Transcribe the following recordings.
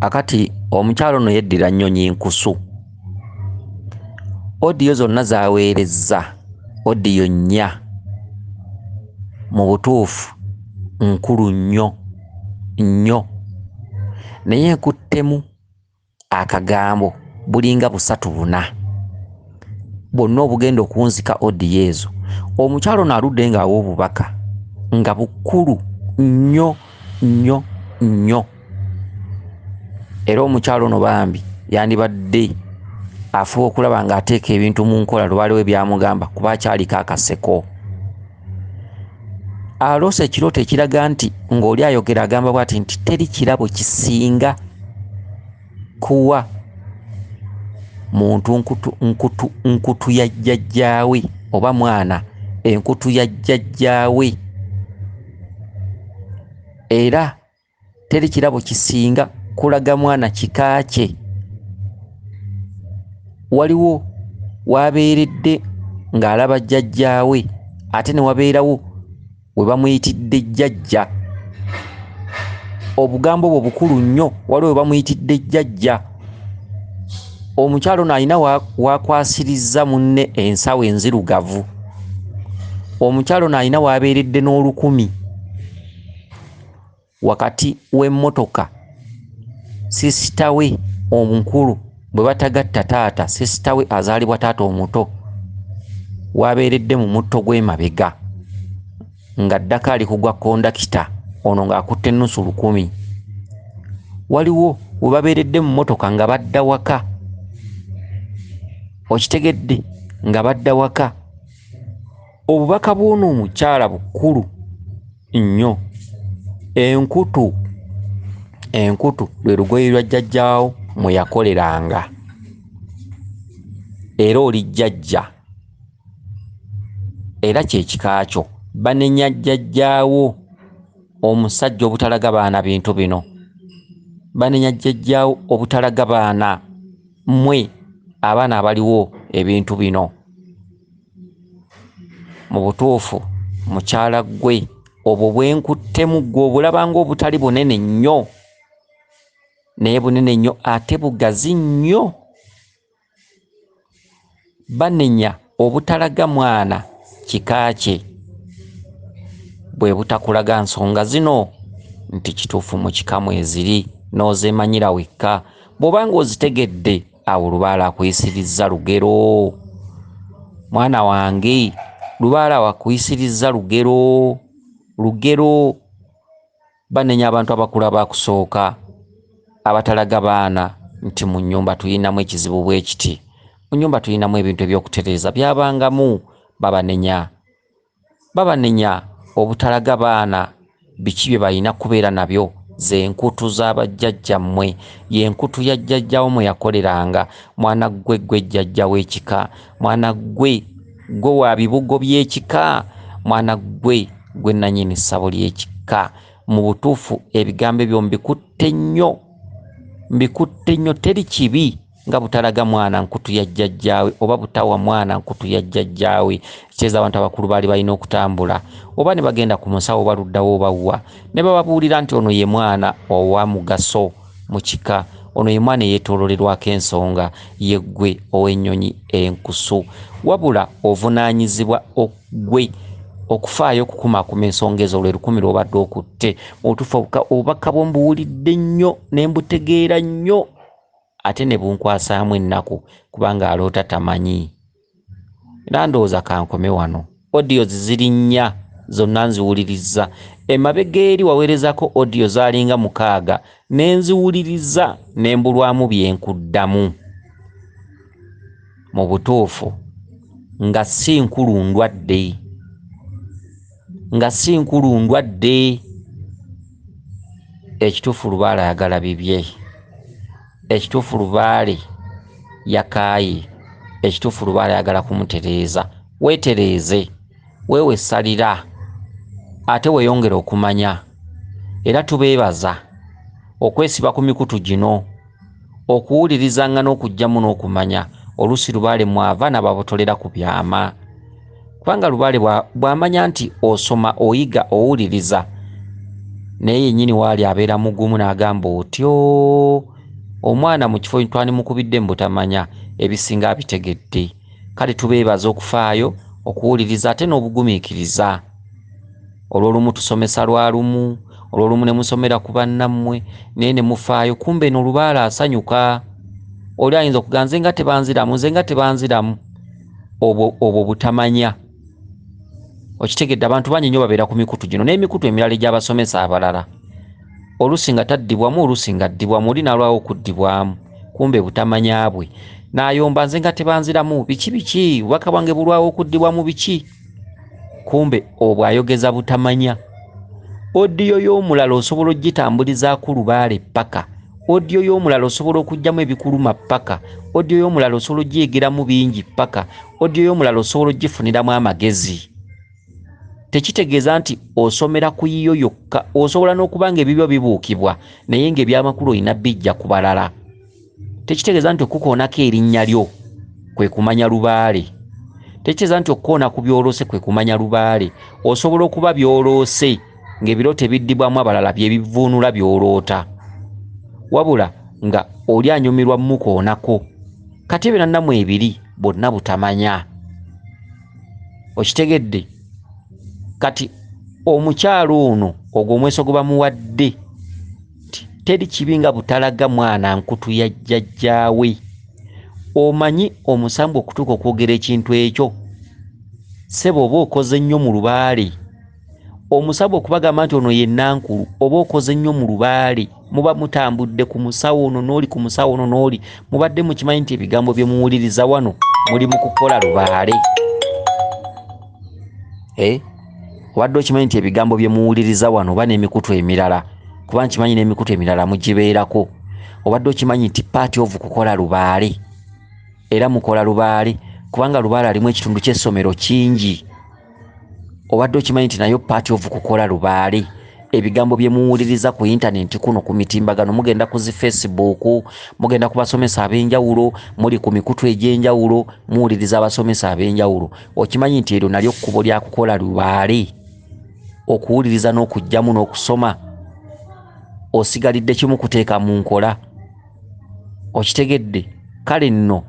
akati omukyalo no yeddira nnyonyi nkusu. Odiyo zonna zaweerezza, odiyo 4 mu butuufu nkulu nnyo naye nkuttemu akagambo bulinga 3-4 bonna obugenda okunzika odiyo ezo. Omukyalo no aludde nga awa obubaka nga bukulu nnyo era omukyalo no bambi yandibadde afuba okulaba ng'ateeka ebintu mu nkola Lubaale we byamugamba kuba akyaliko akaseko. Aloose ekirooto ekiraga nti ng'oli ayogera agamba bw'ati nti teri kirabo kisinga kuwa muntu nkutu ya jjajjaawe oba mwana enkutu ya jjajjaawe, era teri kirabo kisinga kulaga mwana kika kye. Waliwo wabeeredde ng'alaba jjajjaawe ate ne wabeerawo we bamuyitidde jjajja. Obugambo bwo bukulu nnyo, waliwo we bamuyitidde jjajja. Omukyalo no alina wakwasirizza munne ensawo enzirugavu. Omukyalo no alina wabeeredde n'olukumi wakati w'emmotoka sisita we omukulu bwe batagatta taata, sisita we azaalibwa taata omuto wabeeredde mu mutto gw'emabega nga ddaka ali kugwa kondakita ono ng'akutte ennusu 1000. Waliwo we babeeredde mu mmotoka nga badda waka, okitegedde, nga badda waka. Obubaka bw'ono omukyala bukulu nnyo. Enkutu lwe lugoye lwa jjajjaawo mwe yakoleranga, era oli jjajja era kyekika kyo. Banenya jjajjaawo omusajja obutalaga baana bintu bino, banenya jjajjaawo obutalaga baana mmwe abaana abaliwo ebintu bino. Mu butuufu mukyala gwe obwo bwenkuttemu gwe obulaba ng'obutali bunene nnyo, naye bunene nnyo ate bugazi nnyo. Banenya obutalaga mwana kika kye, bwe butakulaga nsonga zino nti kituufu mu kikamu eziri n'ozemanyira wekka. Bw'oba ng'ozitegedde awo Lubaale akuyisirizza lugero. Mwana wange, Lubaale akuyisirizza lugero. Banenya abantu abakulu abakusooka abatalaga baana nti mu nnyumba tuyinamu ekizibu bwe kiti, mu nnyumba tuyinamu ebintu eby'okutereeza byabangamu. Babanenya obutalaga baana biki bye balina kubeera nabyo. Ze nkutu z'abajjajjammwe, ye nkutu ya jjajjaawo mwe yakoleranga. Mwana gwe jjajja w'ekika, mwana gwe wa bibugo by'ekika, mwana gwe nannyini ssabo ly'ekika. Mu butuufu ebigambo ebyo mbikutte nnyo. Teri kibi nga butalaga mwana nkutu ya jjajjaawe oba butawa mwana nkutu ya jjajjaawe. Kyeza abantu abakulu baali balina okutambula oba ne bagenda ku musawo baluddawo obawa ne bababuulira nti ono ye mwana owa mugaso mu kika, ono ye mwana eyeetooloolerwako ensonga, ye ggwe ow'ennyonyi enkusu. Wabula ovunaanyizibwa gwe okufaayo okukumaakuma ensonga ezo lwe 10 lw'obadde okutte. Otuufu obubaka bw'ombuwulidde nnyo ne mbutegeera nnyo ate ne bunkwasaamu ennaku kubanga aloota tamanyi. Era ndowooza kankome wano. Odiyo ziri 4 zonna nziwulirizza. Emabega eri waweerezako odiyo zaalinga 6 ne nziwuliriza ne mbulwamu byenkuddamu. Mu butuufu nga si nkulu ndwadde. Ekituufu Lubaale ayagala bibye. Ekituufu Lubaale yakaaye. Ekituufu Lubaale ayagala kumutereeza. Weetereeze, weewe salira, ate weeyongera okumanya. Era tubeebaza okwesiba ku mikutu gino, okuwulirizanga n'okugyamu n'okumanya. Oluusi Lubaale mwava n'ababotolera ku byama. Kubanga Lubaale bw'amanya nti osoma, oyiga, owuliriza, naye yennyini waali abeera mugumu n'agamba otyo omwana mu kifo twandimukubidde mu butamanya ebisinga abitegedde. Kale tubeebaza okufaayo okuwuliriza ate n'obugumiikiriza. Olw'olumu tusomesa lwa lumu, olw'olumu ne musomera ku bannammwe naye ne mufaayo, kumbe no Lubaale asanyuka. Oli ayinza okugaa nze nga tebanziramu, nze nga tebanziramu. Obwo butamanya. Okitegedde abantu bangi nnyo babeera ku mikutu gino n'emikutu emirala egy'abasomesa abalala. Oluusi nga taddibwamu, oluusi nga addibwamu, oli n'alwawo okuddibwamu. Kumbe butamanya bwe. N'ayomba nze nga tebanziramu, biki obubaka bwange bulwawo okuddibwamu biki. Kumbe obwo ayogeza butamanya. Odiyo y'omulala osobola ogitambulizaako Lubaale paka. Odiyo y'omulala osobola okuggyamu ebikuluma paka. Odiyo y'omulala osobola ogyegeramu bingi paka. Odiyo y'omulala osobola ogifuniramu amagezi. Tekitegeeza nti osomera ku yiyo yokka, osobola n'okuba nga ebibyo bibuukibwa naye ng'ebyamakulu olina bijja ku balala. Tekitegeeza nti okukoonako erinnya lyo kwe kumanya Lubaale. Tekitegeeza nti okukoona ku byoloose kwe kumanya Lubaale. Osobola okuba byoloose ng'ebiro tebiddibwamu abalala bye bivuunula byoloota, wabula nga oli anyumirwa mukoonako. Kati ebyo nannamu ebiri bonna butamanya. Okitegedde? Kati omukyalo ono ogwo omweso gwe bamuwadde teri kibi nga butalaga mwana nkutu ya jjajjaawe. Omanyi omusambu okutuuka okwogera ekintu ekyo ssebo oba okoze nnyo mu Lubaale. Omusambu okubagamba nti ono ye Nankulu oba okoze nnyo mu Lubaale. Muba mutambudde ku musawo ono n'oli ku musawo ono n'oli, mubadde mukimanyi nti ebigambo bye muwuliriza wano muli mu kukola Lubaale. Obadde okimanyi nti ebigambo bye muwuliriza wano oba n'emikutu emirala, kuba nkimanyi n'emikutu emirala mugibeerako, obadde okimanyi nti paati ovu kukola Lubaale. Era mukola Lubaale kubanga Lubaale alimu ekitundu ky'essomero kingi. Obadde okimanyi nti nayo paati ovu kukola Lubaale. Ebigambo bye muwuliriza ku intaneti kuno ku mitimbagano, mugenda ku zi Facebook, mugenda ku basomesa ab'enjawulo, muli ku mikutu egy'enjawulo, muwuliriza abasomesa ab'enjawulo. Okimanyi nti eryo nalyo kkubo lya kukola Lubaale. Okuwuliriza n'okugyamu n'okusoma, osigalidde kimu kuteeka mu nkola. Okitegedde? Kale nno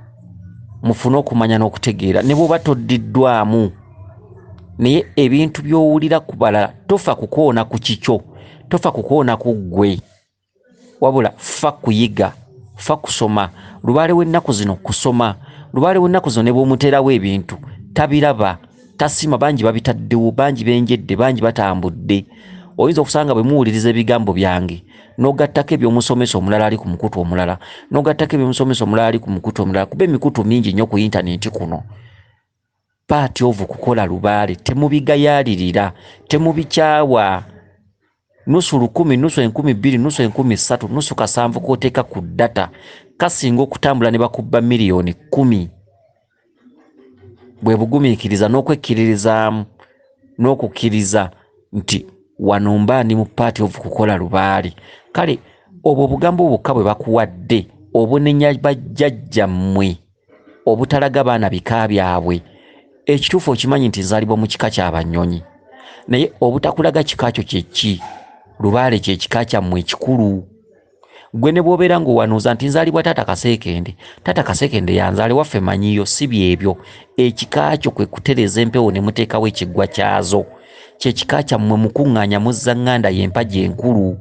mufune okumanya n'okutegeera ne bw'oba toddiddwamu, naye ebintu by'owulira ku balala tofa kukoona ku kikyo, tofa kukoona ku ggwe, wabula fa kuyiga, fa kusoma. Lubaale w'ennaku zino kusoma. Lubaale w'ennaku zino ne bw'omuteerawo ebintu tabiraba, tasima. Bangi babitaddewo, bangi benjedde, bangi batambudde. Oyinza okusanga bwe muwuliriza ebigambo byange n'ogattako eby'omusomesa omulala ali ku mukutu omulala, n'ogattako eby'omusomesa omulala ali ku mukutu omulala, kuba emikutu mingi nnyo ku intaneti kuno. Paati ovu kukola Lubaale temubigayaalirira, temubikyawa. Nusu 10, nusu 20, nusu 30, nusu 7 k'oteeka ku data kasinga okutambula ne bakubba miliyoni 10. Bwe bugumiikiriza n'okwekkiririzaamu n'okukkiriza nti wano mba ndi mu paati ovu kukola Lubaale. Kale obwo obugambo bwokka bwe bakuwadde obunenya bajjajjammwe, obutalaga baana bika byabwe. Ekituufu okimanyi nti nzaalibwa mu kika ky'Abanyonyi, naye obutakulaga kika kyo kye ki? Lubaale kye kika kyammwe ekikulu. Gwe ne bw'obeera ng'owanuuza nti nzaalibwa Taata Kaseekende, Taata Kaseekende yanzaale waffe manyiyo, si byebyo. Ekika kyo kwe kutereeza empewo ne muteekawo ekiggwa kyazo. Kye kika kyammwe mukuŋŋaanya muzza ŋŋanda y'empagi enkulu.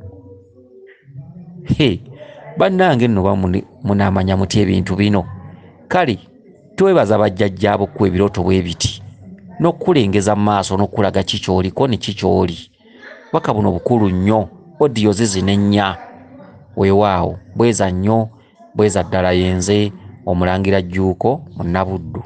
Bannange nno munaamanya muti ebintu bino. Kale twebaza bajjajjaabo ku ebirooto bwe biti n'okukulengeza mu maaso n'okulaga kikyoliko ne kikyoli. Bwaka buno bukulu nnyo, odiyo zizina ennya. Weewaawo bweza nnyo, bweza ddala yenze Omulangira Jjuuko Munnabuddu.